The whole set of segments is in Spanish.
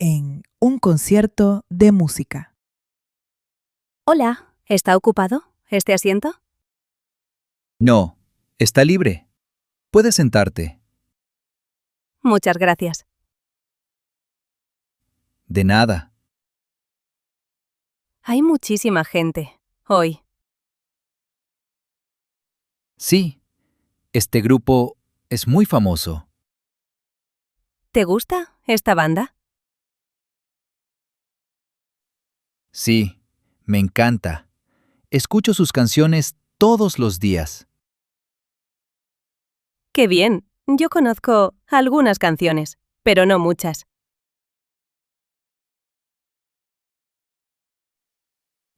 en un concierto de música. Hola, ¿está ocupado este asiento? No, está libre. Puedes sentarte. Muchas gracias. De nada. Hay muchísima gente hoy. Sí, este grupo es muy famoso. ¿Te gusta esta banda? Sí, me encanta. Escucho sus canciones todos los días. ¡Qué bien! Yo conozco algunas canciones, pero no muchas.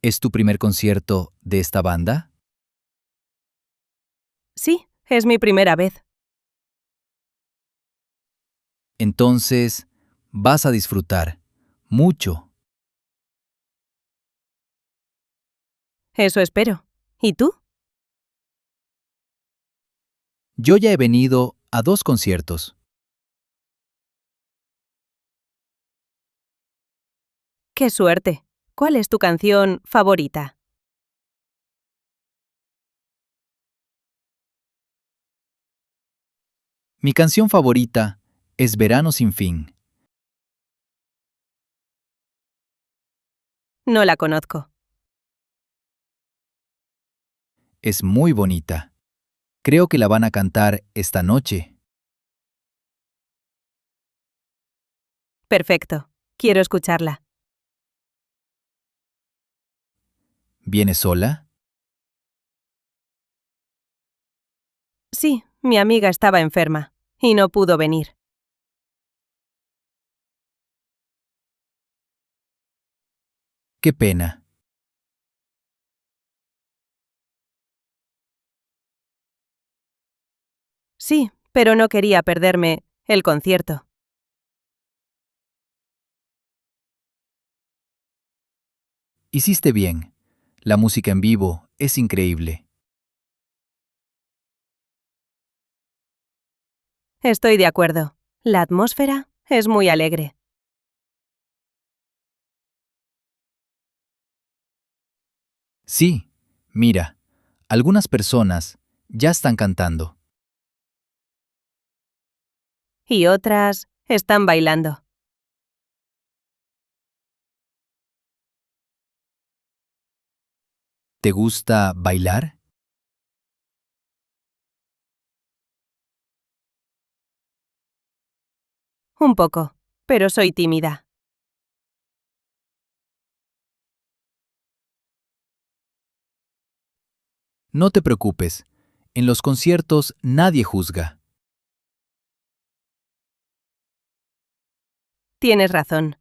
¿Es tu primer concierto de esta banda? Sí, es mi primera vez. Entonces, vas a disfrutar mucho. Eso espero. ¿Y tú? Yo ya he venido a 2 conciertos. ¡Qué suerte! ¿Cuál es tu canción favorita? Mi canción favorita es Verano sin fin. No la conozco. Es muy bonita. Creo que la van a cantar esta noche. Perfecto. Quiero escucharla. ¿Vienes sola? Sí, mi amiga estaba enferma y no pudo venir. Qué pena. Sí, pero no quería perderme el concierto. Hiciste bien. La música en vivo es increíble. Estoy de acuerdo. La atmósfera es muy alegre. Sí, mira, algunas personas ya están cantando. Y otras están bailando. ¿Te gusta bailar? Un poco, pero soy tímida. No te preocupes. En los conciertos nadie juzga. Tienes razón.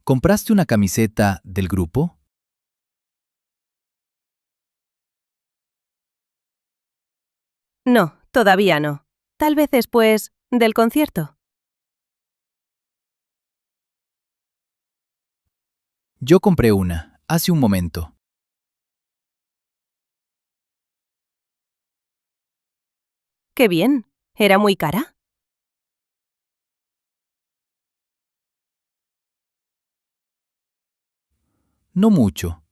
¿Compraste una camiseta del grupo? No, todavía no. Tal vez después del concierto. Yo compré una, hace un momento. ¡Qué bien! ¿Era muy cara? No mucho.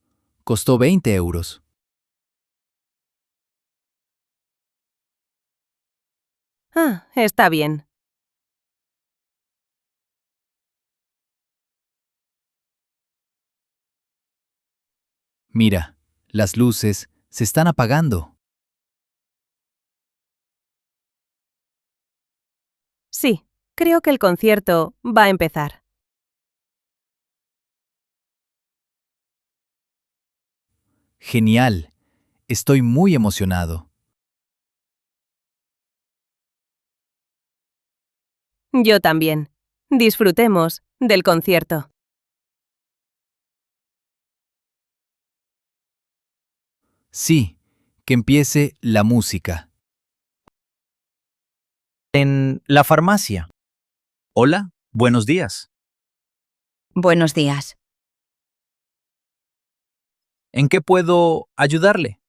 Costó 20 euros. Ah, está bien. Mira, las luces se están apagando. Sí, creo que el concierto va a empezar. Genial. Estoy muy emocionado. Yo también. Disfrutemos del concierto. Sí, que empiece la música. En la farmacia. Hola, buenos días. Buenos días. ¿En qué puedo ayudarle?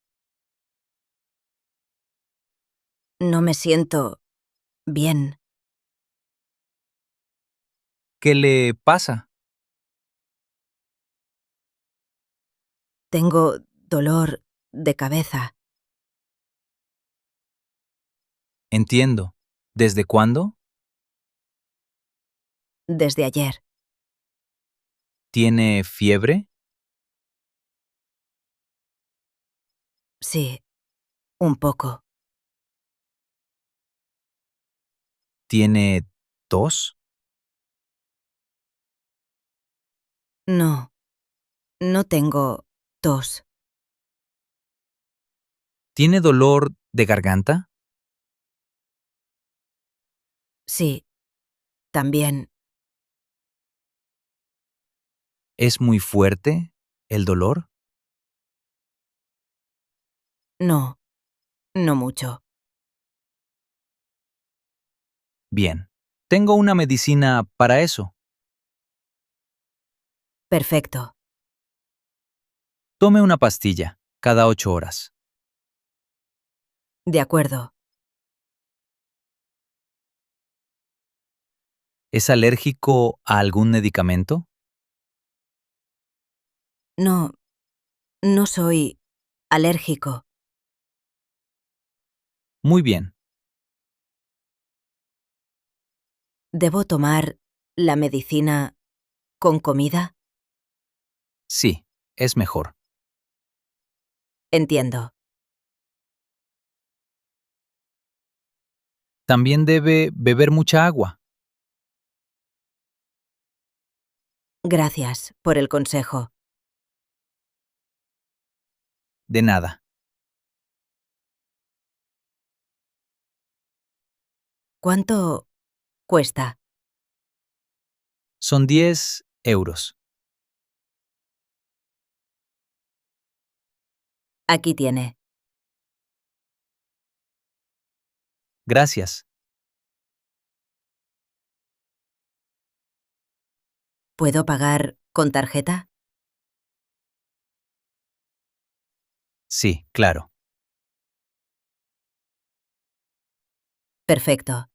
No me siento bien. ¿Qué le pasa? Tengo dolor de cabeza. Entiendo. ¿Desde cuándo? Desde ayer. ¿Tiene fiebre? Sí, un poco. ¿Tiene tos? No, no tengo tos. ¿Tiene dolor de garganta? Sí, también. ¿Es muy fuerte el dolor? No, no mucho. Bien. Tengo una medicina para eso. Perfecto. Tome una pastilla cada 8 horas. De acuerdo. ¿Es alérgico a algún medicamento? No, no soy alérgico. Muy bien. ¿Debo tomar la medicina con comida? Sí, es mejor. Entiendo. También debe beber mucha agua. Gracias por el consejo. De nada. ¿Cuánto cuesta? Son 10 euros. Aquí tiene. Gracias. ¿Puedo pagar con tarjeta? Sí, claro. Perfecto.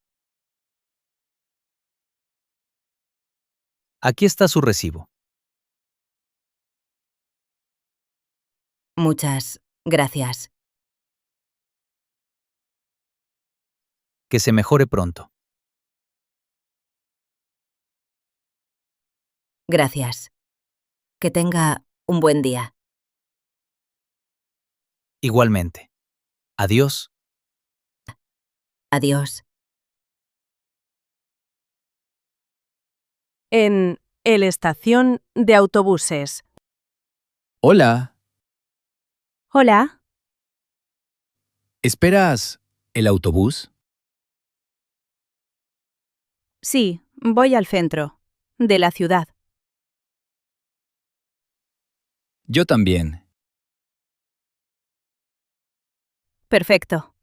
Aquí está su recibo. Muchas gracias. Que se mejore pronto. Gracias. Que tenga un buen día. Igualmente. Adiós. Adiós. En el estación de autobuses. Hola, Hola. ¿esperas el autobús? Sí, voy al centro. De la ciudad. Yo también. Perfecto.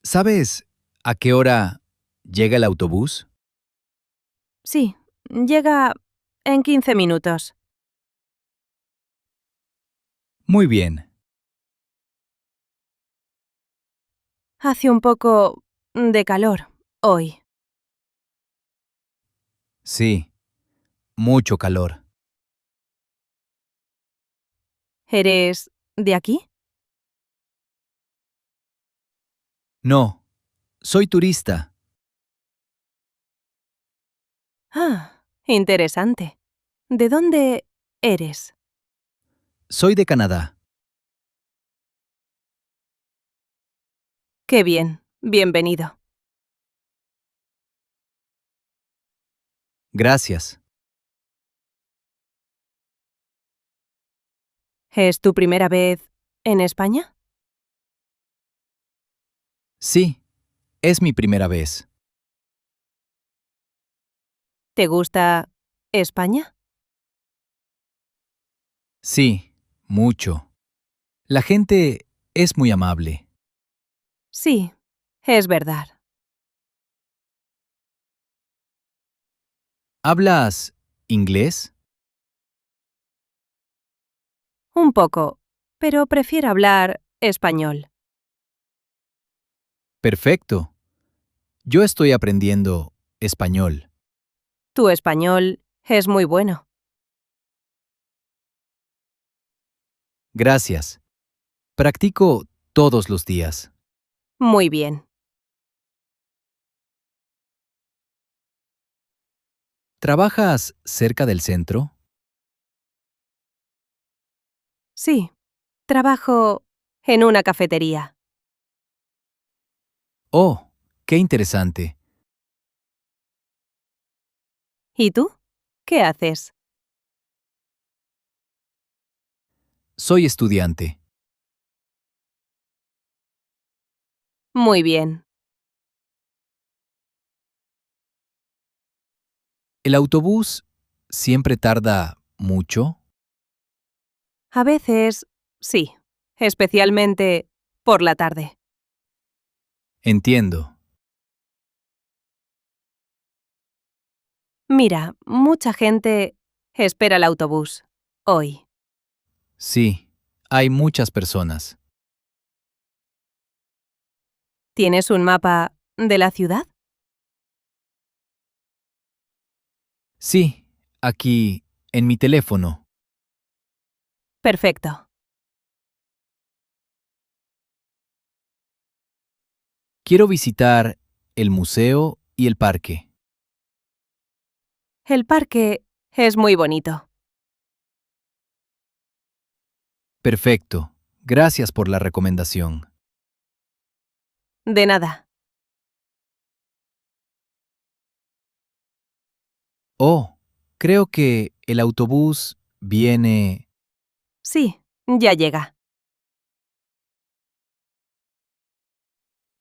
¿Sabes a qué hora llega el autobús? Sí, llega en 15 minutos. Muy bien. Hace un poco de calor hoy. Sí, mucho calor. ¿Eres de aquí? No, soy turista. Ah, interesante. ¿De dónde eres? Soy de Canadá. Qué bien. Bienvenido. Gracias. ¿Es tu primera vez en España? Sí, es mi primera vez. ¿Te gusta España? Sí, mucho. La gente es muy amable. Sí, es verdad. ¿Hablas inglés? Un poco, pero prefiero hablar español. Perfecto. Yo estoy aprendiendo español. Tu español es muy bueno. Gracias. Practico todos los días. Muy bien. ¿Trabajas cerca del centro? Sí, trabajo en una cafetería. Oh, qué interesante. ¿Y tú? ¿Qué haces? Soy estudiante. Muy bien. ¿El autobús siempre tarda mucho? A veces, sí, especialmente por la tarde. Entiendo. Mira, mucha gente espera el autobús hoy. Sí, hay muchas personas. ¿Tienes un mapa de la ciudad? Sí, aquí, en mi teléfono. Perfecto. Quiero visitar el museo y el parque. El parque es muy bonito. Perfecto. Gracias por la recomendación. De nada. Oh, creo que el autobús viene... Sí, ya llega.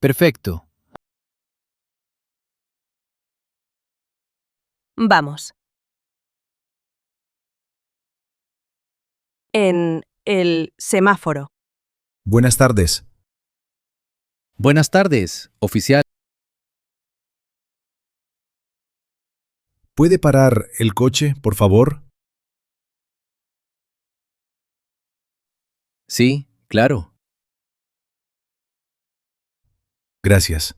Perfecto. Vamos. En el semáforo. Buenas tardes. Buenas tardes, oficial. ¿Puede parar el coche, por favor? Sí, claro. Gracias.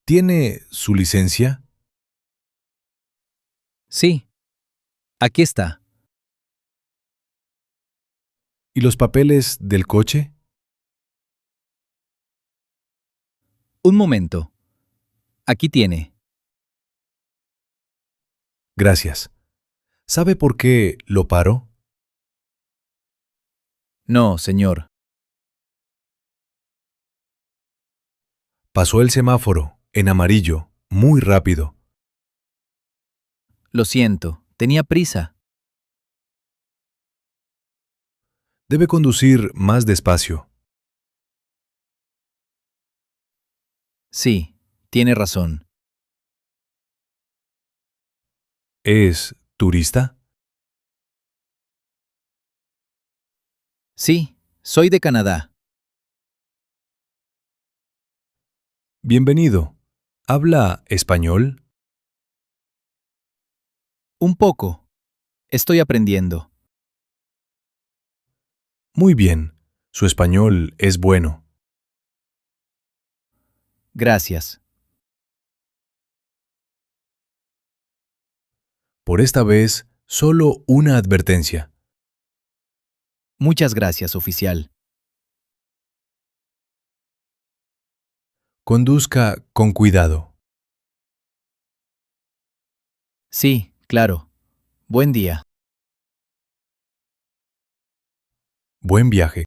¿Tiene su licencia? Sí. Aquí está. ¿Y los papeles del coche? Un momento. Aquí tiene. Gracias. ¿Sabe por qué lo paro? No, señor. Pasó el semáforo, en amarillo, muy rápido. Lo siento. Tenía prisa. Debe conducir más despacio. Sí, tiene razón. ¿Es turista? Sí, soy de Canadá. Bienvenido. ¿Habla español? Un poco. Estoy aprendiendo. Muy bien. Su español es bueno. Gracias. Por esta vez, solo una advertencia. Muchas gracias, oficial. Conduzca con cuidado. Sí, claro. Buen día. Buen viaje.